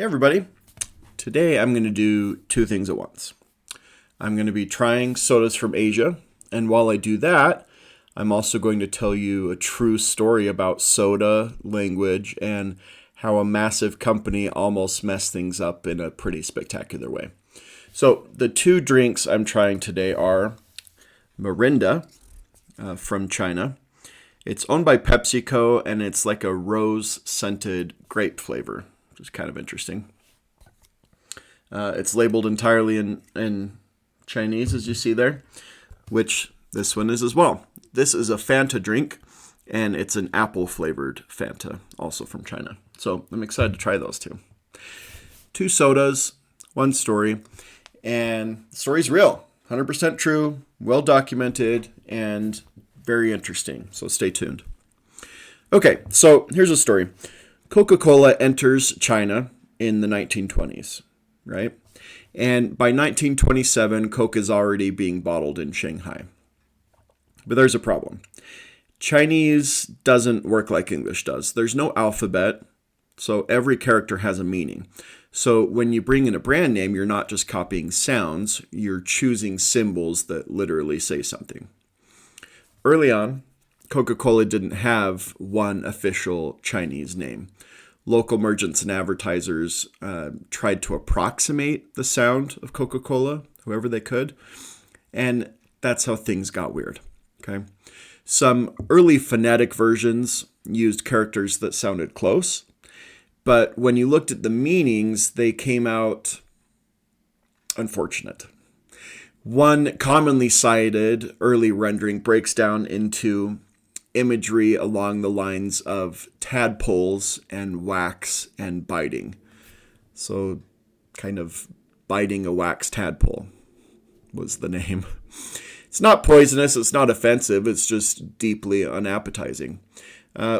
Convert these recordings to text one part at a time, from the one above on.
Hey everybody, today I'm going to do two things at once. I'm going to be trying sodas from Asia, and while I do that, I'm also going to tell you a true story about soda, language, and how a massive company almost messed things up in a pretty spectacular way. So the two drinks I'm trying today are Mirinda from China. It's owned by PepsiCo, and it's like a rose-scented grape flavor, which is kind of interesting. It's labeled entirely in Chinese, as you see there, which this one is as well. This is a Fanta drink, and it's an apple-flavored Fanta, also from China. So I'm excited to try those two. Two sodas, one story, and the story's real, 100% true, well-documented, and very interesting. So stay tuned. Okay, so here's a story. Coca-Cola enters China in the 1920s, right? And by 1927, Coke is already being bottled in Shanghai. But there's a problem. Chinese doesn't work like English does. There's no alphabet, so every character has a meaning. So when you bring in a brand name, you're not just copying sounds, you're choosing symbols that literally say something. Early on, Coca-Cola didn't have one official Chinese name. Local merchants and advertisers tried to approximate the sound of Coca-Cola, whoever they could, and that's how things got weird. Okay, some early phonetic versions used characters that sounded close, but when you looked at the meanings, they came out unfortunate. One commonly cited early rendering breaks down into imagery along the lines of tadpoles and wax and biting. So kind of biting a wax tadpole was the name. It's not poisonous, it's not offensive, it's just deeply unappetizing.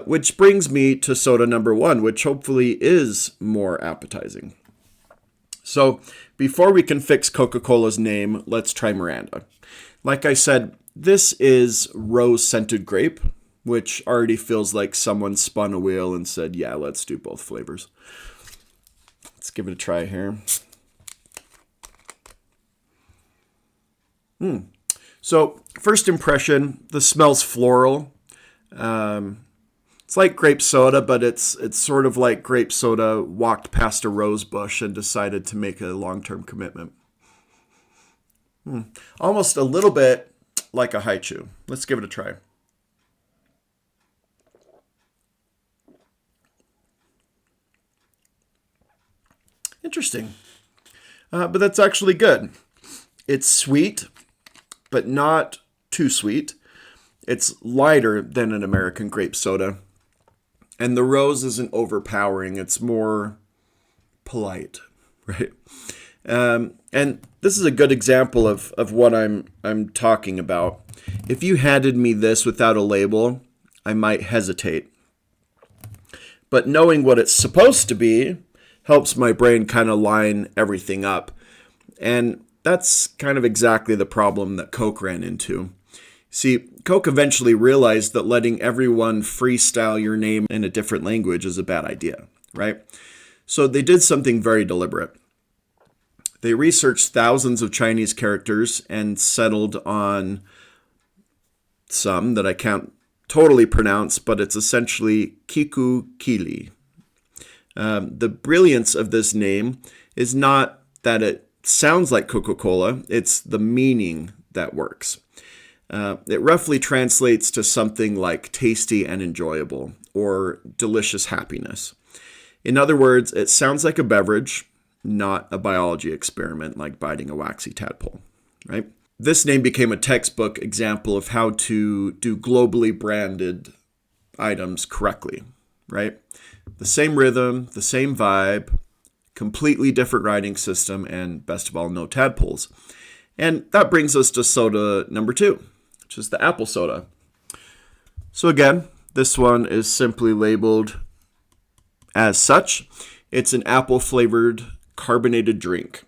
Which brings me to soda number one, which hopefully is more appetizing. So before we can fix Coca-Cola's name, let's try Mirinda. Like I said, this is rose-scented grape, which already feels like someone spun a wheel and said, yeah, let's do both flavors. Let's give it a try here. So first impression, the smell's floral. It's like grape soda, but it's sort of like grape soda walked past a rose bush and decided to make a long-term commitment. Almost a little bit like a haichu. Let's give it a try. Interesting. But that's actually good. It's sweet, but not too sweet. It's lighter than an American grape soda. And the rose isn't overpowering. It's more polite, right? And this is a good example of what I'm talking about. If you handed me this without a label, I might hesitate. But knowing what it's supposed to be helps my brain kind of line everything up. And that's kind of exactly the problem that Coke ran into. See, Coke eventually realized that letting everyone freestyle your name in a different language is a bad idea, right? So they did something very deliberate. They researched thousands of Chinese characters and settled on some that I can't totally pronounce, but it's essentially Kiku Kili. The brilliance of this name is not that it sounds like Coca-Cola, it's the meaning that works. It roughly translates to something like tasty and enjoyable, or delicious happiness. In other words, it sounds like a beverage, not a biology experiment like biting a waxy tadpole, right? This name became a textbook example of how to do globally branded items correctly, right? The same rhythm, the same vibe, completely different writing system, and best of all, no tadpoles. And that brings us to soda number two, which is the apple soda. So again, this one is simply labeled as such. It's an apple-flavored carbonated drink.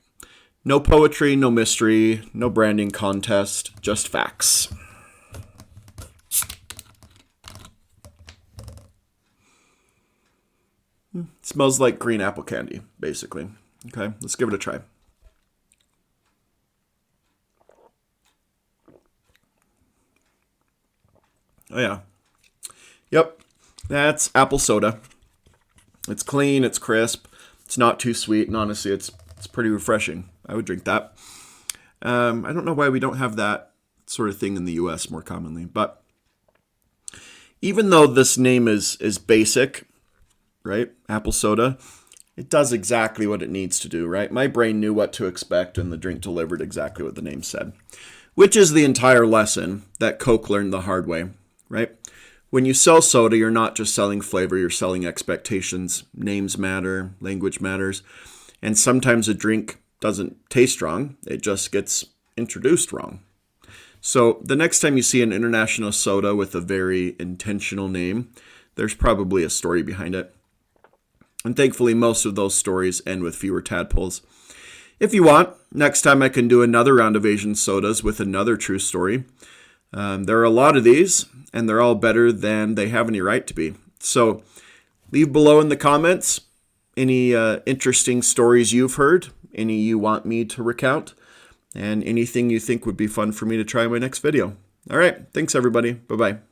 No poetry, no mystery, no branding contest, just facts. Smells like green apple candy, basically. Okay, let's give it a try. Oh yeah. Yep, that's apple soda. It's clean, it's crisp, it's not too sweet, and honestly, it's pretty refreshing. I would drink that. I don't know why we don't have that sort of thing in the U.S. more commonly, but even though this name is basic, right? Apple soda, it does exactly what it needs to do, right? My brain knew what to expect, and the drink delivered exactly what the name said, which is the entire lesson that Coke learned the hard way, right? When you sell soda, you're not just selling flavor, you're selling expectations. Names matter, language matters, and sometimes a drink doesn't taste wrong, it just gets introduced wrong. So the next time you see an international soda with a very intentional name, there's probably a story behind it. And thankfully, most of those stories end with fewer tadpoles. If you want, next time I can do another round of Asian sodas with another true story. There are a lot of these, and they're all better than they have any right to be. So leave below in the comments any interesting stories you've heard, any you want me to recount, and anything you think would be fun for me to try in my next video. All right, thanks everybody. Bye-bye.